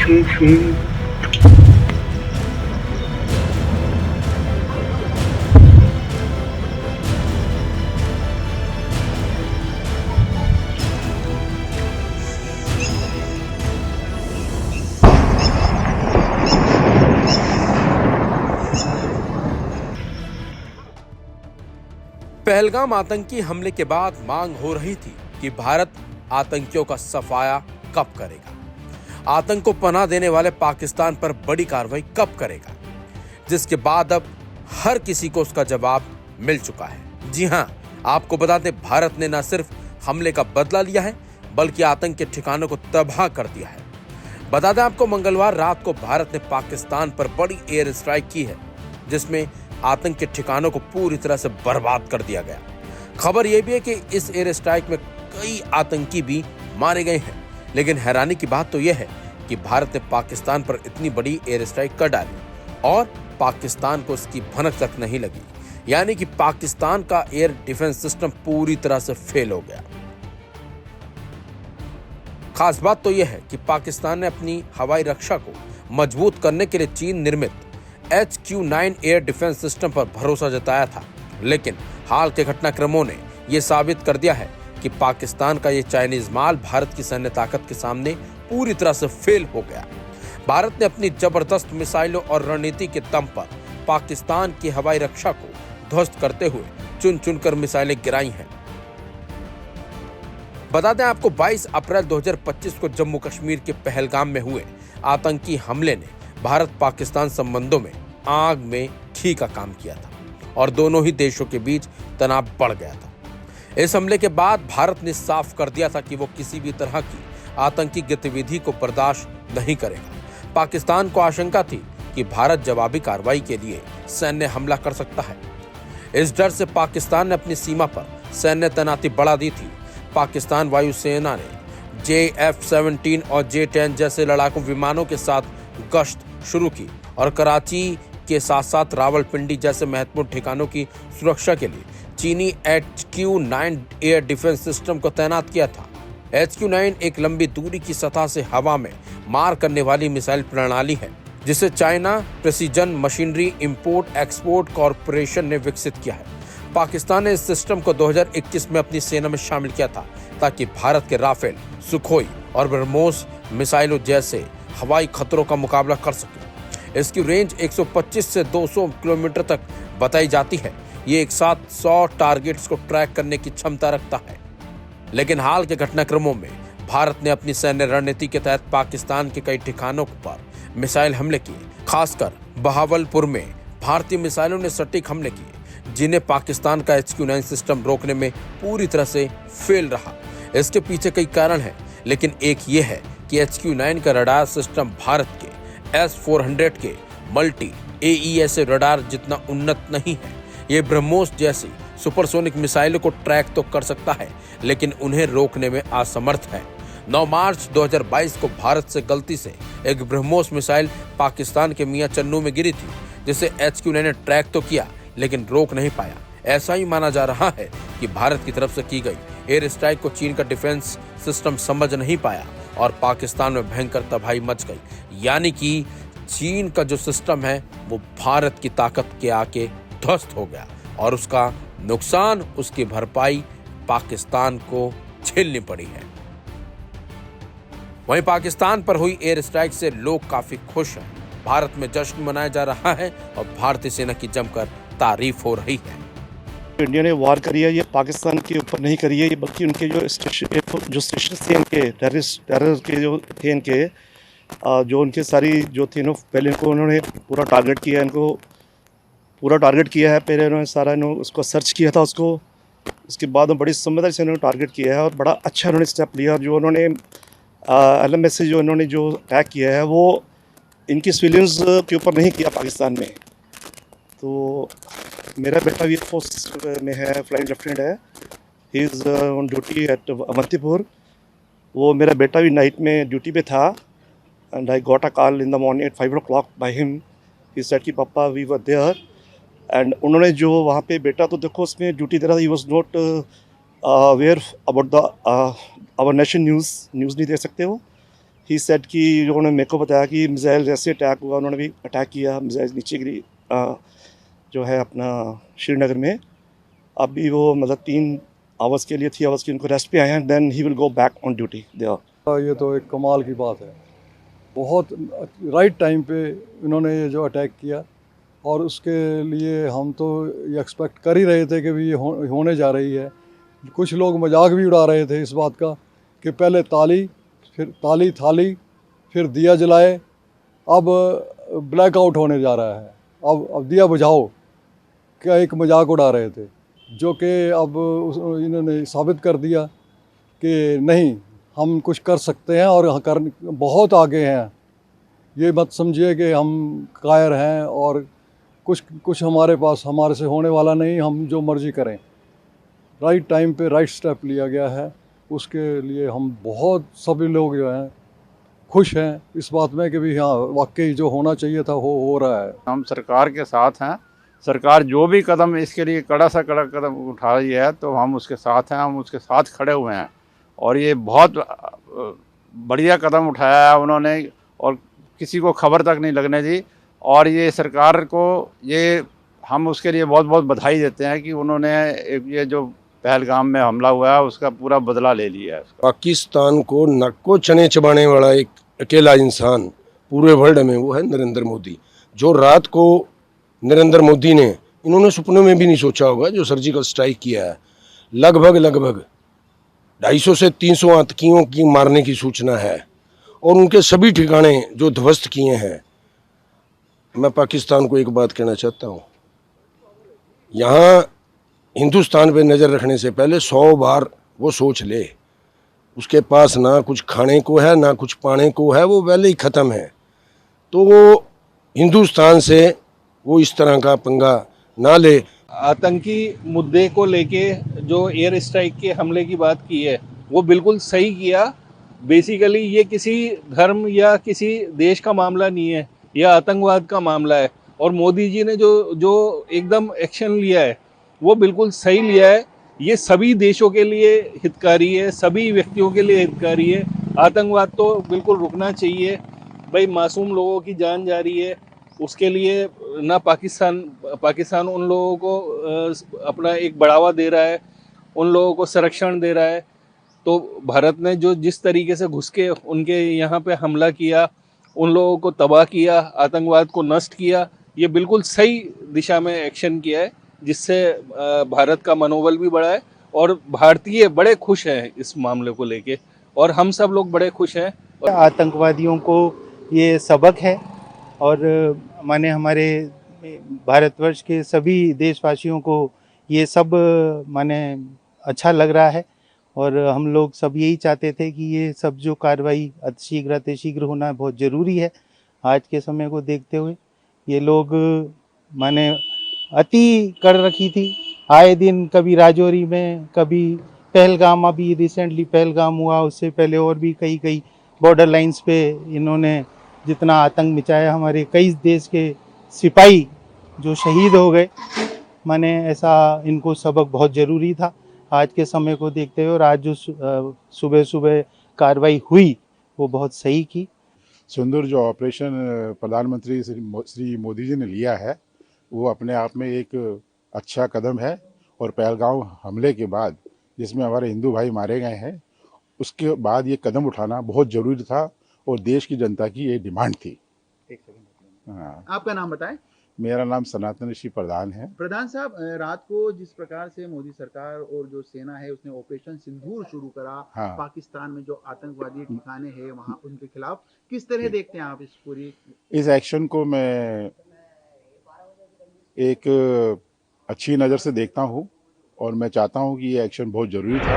पहलगाम आतंकी हमले के बाद मांग हो रही थी कि भारत आतंकियों का सफाया कब करेगा, आतंक को पनाह देने वाले पाकिस्तान पर बड़ी कार्रवाई कब करेगा, जिसके बाद अब हर किसी को उसका जवाब मिल चुका है। जी हां, आपको बता दें, भारत ने न सिर्फ हमले का बदला लिया है बल्कि आतंक के ठिकानों को तबाह कर दिया है। बता दें आपको, मंगलवार रात को भारत ने पाकिस्तान पर बड़ी एयर स्ट्राइक की है, जिसमें आतंक के ठिकानों को पूरी तरह से बर्बाद कर दिया गया। खबर यह भी है कि इस एयर स्ट्राइक में कई आतंकी भी मारे गए हैं, लेकिन हैरानी की बात तो यह है कि भारत ने पाकिस्तान पर इतनी बड़ी एयर स्ट्राइक कर डाली और पाकिस्तान को इसकी भनक तक नहीं लगी, यानी कि पाकिस्तान का एयर डिफेंस सिस्टम पूरी तरह से फेल हो गया। खास बात तो यह है कि पाकिस्तान ने अपनी हवाई रक्षा को मजबूत करने के लिए चीन निर्मित HQ-9 एयर डिफेंस सिस्टम पर भरोसा जताया था, लेकिन हाल के घटनाक्रमों ने यह साबित कर दिया है कि पाकिस्तान का यह चाइनीज माल भारत की सैन्य ताकत के सामने पूरी तरह से फेल हो गया। भारत ने अपनी जबरदस्त मिसाइलों और रणनीति के दम पर पाकिस्तान की हवाई रक्षा को ध्वस्त करते हुए चुन चुनकर मिसाइलें गिराई हैं। बता दें आपको, 22 अप्रैल 2025 को जम्मू कश्मीर के पहलगाम में हुए आतंकी हमले ने भारत पाकिस्तान संबंधों में आग में घी का काम किया था और दोनों ही देशों के बीच तनाव बढ़ गया था। इस हमले के बाद भारत ने साफ कर दिया था कि वो किसी भी तरह की आतंकी गतिविधि को बर्दाश्त नहीं करेगा। पाकिस्तान को आशंका थी कि भारत जवाबी कार्रवाई के लिए सैन्य हमला कर सकता है। इस डर से पाकिस्तान ने अपनी सीमा पर सैन्य तैनाती बढ़ा दी थी। पाकिस्तान वायुसेना ने JF-17 और J-10 जैसे लड़ाकू विमानों के साथ गश्त शुरू की और कराची के साथ साथ रावलपिंडी जैसे महत्वपूर्ण ठिकानों की सुरक्षा के लिए चीनी HQ-9 एयर डिफेंस सिस्टम को तैनात किया था। HQ-9 एक लंबी दूरी की सतह से हवा में मार करने वाली मिसाइल प्रणाली है, जिसे China precision machinery import export corporation ने विकसित किया है। पाकिस्तान ने इस सिस्टम को 2021 में अपनी सेना में शामिल किया था ताकि भारत के राफेल, सुखोई और ब्रह्मोस मिसाइलों जैसे हवाई खतरों का मुकाबला कर सके। इसकी रेंज 125 से 200 किलोमीटर तक बताई जाती है। ये एक साथ 100 टारगेट्स को ट्रैक करने की क्षमता रखता है। लेकिन हाल के घटनाक्रमों में भारत ने अपनी सैन्य रणनीति के तहत पाकिस्तान के कई ठिकानों पर मिसाइल हमले किए। खासकर बहावलपुर में भारतीय मिसाइलों ने सटीक हमले किए, जिन्हें पाकिस्तान का HQ-9 सिस्टम रोकने में पूरी तरह से फेल रहा। इसके पीछे कई कारण हैं, लेकिन एक ये है कि HQ-9 का रडार सिस्टम भारत के S-400 के मल्टी AESA रडार जितना उन्नत नहीं है। ये ब्रह्मोस जैसी सुपरसोनिक मिसाइलों को ट्रैक तो कर सकता है, लेकिन उन्हें रोकने में असमर्थ है। 9 मार्च 2022 को भारत से गलती से एक ब्रह्मोस मिसाइल पाकिस्तान के मियां चन्नू में गिरी थी, जिसे HQ-9 ने ट्रैक तो किया लेकिन रोक नहीं पाया। ऐसा ही माना जा रहा है कि भारत की तरफ से की गई एयर स्ट्राइक को चीन का डिफेंस सिस्टम समझ नहीं पाया और पाकिस्तान में भयंकर तबाही मच गई। यानी कि चीन का जो सिस्टम है वो भारत की ताकत के आके ध्वस्त हो गया और उसका नुकसान, उसकी भरपाई पाकिस्तान को झेलनी पड़ी है। वहीं पाकिस्तान पर हुई एयर स्ट्राइक से लोग काफी खुश हैं। भारत में जश्न मनाया जा रहा है और भारतीय सेना की जमकर तारीफ हो रही है। इंडिया ने वार करी है, ये पाकिस्तान के ऊपर नहीं करी है, ये बल्कि उनके जो स्टेशन थे इनके टेरर के जो थे इनके जो उनके सारी जो थी पहले इनको उन्होंने पूरा टारगेट किया, इनको पूरा टारगेट किया है। पहले उन्होंने सारा उसको सर्च किया था उसको, उसके बाद बड़ी समझदारी से उन्होंने टारगेट किया है और बड़ा अच्छा उन्होंने स्टेप लिया। जो उन्होंने LMS से जो इन्होंने जो अटैक किया है वो इनकी सिविलियंस के ऊपर नहीं किया पाकिस्तान में। तो मेरा बेटा भी फोर्स में है, फ्लाइंग लेफ्टिनेंट है, he is on duty at Avantipur. वो मेरा बेटा भी नाइट में ड्यूटी पे था and I got a call in the morning at 5 o'clock by him. He said कि पापा वी वर देयर एंड उन्होंने जो वहाँ पे बेटा तो देखो उसमें ड्यूटी दे रहा था, he was not aware about the our nation news नहीं दे सकते वो, ही सेड कि उन्होंने मेरे को बताया कि मिसाइल जैसे अटैक हुआ उन्होंने भी अटैक किया, मिसाइल नीचे गिरी जो है अपना श्रीनगर में। अभी वो मतलब 3 आवर्स के लिए 3 आवर्स के उनको रेस्ट पे आए हैं, then he will go back on duty there. ये तो एक कमाल की बात है, बहुत राइट टाइम पे इन्होंने ये जो अटैक किया, और उसके लिए हम तो ये एक्सपेक्ट कर ही रहे थे कि भी ये होने जा रही है। कुछ लोग मजाक भी उड़ा रहे थे इस बात का कि पहले ताली, फिर ताली थाली, फिर दिया जलाए, अब ब्लैकआउट होने जा रहा है, अब दिया बुझाओ, क्या एक मजाक उड़ा रहे थे, जो कि अब इन्होंने साबित कर दिया कि नहीं, हम कुछ कर सकते हैं और कर बहुत आगे हैं। ये मत समझिए कि हम कायर हैं और कुछ हमारे पास हमारे से होने वाला नहीं, हम जो मर्जी करें। राइट टाइम पे राइट स्टेप लिया गया है, उसके लिए हम बहुत सभी लोग जो हैं खुश हैं इस बात में कि भी हाँ, वाकई जो होना चाहिए था वो हो रहा है। हम सरकार के साथ हैं। सरकार जो भी कदम इसके लिए कड़ा सा कड़ा कदम उठा रही है तो हम उसके साथ हैं, हम उसके साथ खड़े हुए हैं। और ये बहुत बढ़िया कदम उठाया है उन्होंने, और किसी को खबर तक नहीं लगने दी। और ये सरकार को ये हम उसके लिए बहुत बहुत बधाई देते हैं कि उन्होंने ये जो पहलगाम में हमला हुआ है उसका पूरा बदला ले लिया है। पाकिस्तान को नक को चने चबाने वाला एक अकेला इंसान पूरे वर्ल्ड में वो है नरेंद्र मोदी। जो रात को नरेंद्र मोदी ने, इन्होंने सपनों में भी नहीं सोचा होगा, जो सर्जिकल स्ट्राइक किया है, लगभग 250 से 300 आतंकियों की मारने की सूचना है, और उनके सभी ठिकाने जो ध्वस्त किए हैं। मैं पाकिस्तान को एक बात कहना चाहता हूँ, यहाँ हिंदुस्तान पे नज़र रखने से पहले 100 बार वो सोच ले। उसके पास ना कुछ खाने को है ना कुछ पाने को है, वो पहले ही ख़त्म है। तो वो हिंदुस्तान से वो इस तरह का पंगा ना ले। आतंकी मुद्दे को लेके जो एयर स्ट्राइक के हमले की बात की है वो बिल्कुल सही किया। बेसिकली ये किसी धर्म या किसी देश का मामला नहीं है, यह आतंकवाद का मामला है। और मोदी जी ने जो एकदम एक्शन लिया है वो बिल्कुल सही लिया है। ये सभी देशों के लिए हितकारी है, सभी व्यक्तियों के लिए हितकारी है। आतंकवाद तो बिल्कुल रुकना चाहिए भाई, मासूम लोगों की जान जा रही है, उसके लिए ना पाकिस्तान उन लोगों को अपना एक बढ़ावा दे रहा है, उन लोगों को संरक्षण दे रहा है। तो भारत ने जो जिस तरीके से घुस के उनके यहाँ पे हमला किया, उन लोगों को तबाह किया, आतंकवाद को नष्ट किया, ये बिल्कुल सही दिशा में एक्शन किया है, जिससे भारत का मनोबल भी बढ़ा है। और भारतीय बड़े खुश हैं इस मामले को लेके, और हम सब लोग बड़े खुश हैं। आतंकवादियों को ये सबक है, और माने हमारे भारतवर्ष के सभी देशवासियों को ये सब माने अच्छा लग रहा है। और हम लोग सब यही चाहते थे कि ये सब जो कार्रवाई अतिशीघ्र होना बहुत ज़रूरी है आज के समय को देखते हुए। ये लोग माने अति कर रखी थी, आए दिन कभी राजौरी में, कभी पहलगाम, अभी रिसेंटली पहलगाम हुआ, उससे पहले और भी कई बॉर्डर लाइंस पे इन्होंने जितना आतंक मचाया, हमारे कई देश के सिपाही जो शहीद हो गए। माने ऐसा इनको सबक बहुत ज़रूरी था आज के समय को देखते हुए। और आज जो सुबह कार्रवाई हुई वो बहुत सही की। सिंदूर जो ऑपरेशन प्रधानमंत्री श्री मोदी जी ने लिया है वो अपने आप में एक अच्छा कदम है। और पहलगाम हमले के बाद जिसमें हमारे हिंदू भाई मारे गए हैं, उसके बाद ये कदम उठाना बहुत ज़रूरी था और देश की जनता की ये डिमांड थी। हाँ। आपका नाम बताएं। मेरा नाम सनातन ऋषि प्रधान है। प्रधान साहब, रात को जिस प्रकार से मोदी सरकार और जो सेना है उसने ऑपरेशन सिंदूर शुरू करा, हाँ। पाकिस्तान में जो आतंकवादी ठिकाने हैं वहां उनके खिलाफ, किस तरह देखते हैं आप इस एक्शन को? मैं एक अच्छी नज़र से देखता हूँ और मैं चाहता हूँ कि ये एक्शन बहुत ज़रूरी था।